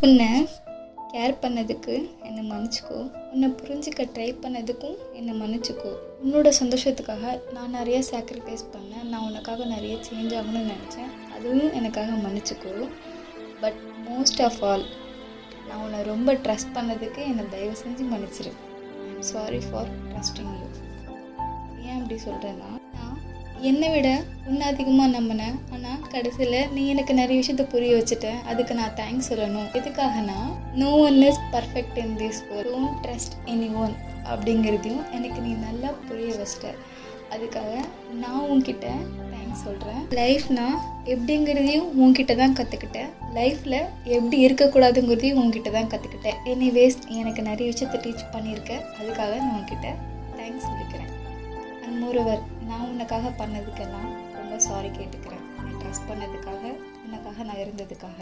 உன்னை கேர் பண்ணதுக்கு என்னை மன்னிச்சிக்கோ. உன்னை புரிஞ்சிக்க ட்ரை பண்ணதுக்கும் என்னை மன்னிச்சிக்கோ. உன்னோட சந்தோஷத்துக்காக நான் நிறைய சாக்ரிஃபைஸ் பண்ணேன். நான் உனக்காக நிறைய சேஞ்ச் ஆகணும்னு நினச்சேன். அதுவும் எனக்காக மன்னிச்சிக்கோ. பட் மோஸ்ட் ஆஃப் ஆல் நான் உன்னை ரொம்ப ட்ரஸ்ட் பண்ணதுக்கு என்னை தயவு செஞ்சு மன்னிச்சிரு. I'm sorry for trusting you. ஏன் அப்படி சொல்கிறேன்னா, நான் என்னை விட உன்னை அதிகமாக நம்பினேன். ஆனால் கடைசியில் நீ எனக்கு நிறைய விஷயத்த புரிய வச்சுட்டேன். அதுக்கு நான் தேங்க்ஸ் சொல்லணும். எதுக்காகனா, no one is perfect in this world, don't trust any one அப்படிங்கிறதையும் எனக்கு நீ நல்லா புரிய வச்சிட்ட. அதுக்காக நான் உன்கிட்ட தேங்க்ஸ் சொல்கிறேன். லைஃப்னா எப்படிங்கிறதையும் உன்கிட்ட தான் கற்றுக்கிட்டேன். லைஃப்பில் எப்படி இருக்கக்கூடாதுங்கிறதையும் உன்கிட்ட தான் கற்றுக்கிட்டேன். எனிவேஸ் எனக்கு நிறைய விஷயத்த டீச் பண்ணியிருக்கேன். அதுக்காக நான் உன்கிட்ட தேங்க்ஸ் சொல்லிக்கிறேன். அண்ட் மோரோவர், நான் உனக்காக பண்ணதுக்கெல்லாம் ரொம்ப சாரி கேட்டுக்கிறேன். நீ ட்ரஸ்ட் பண்ணதுக்காக, உனக்காக நான் இருந்ததுக்காக.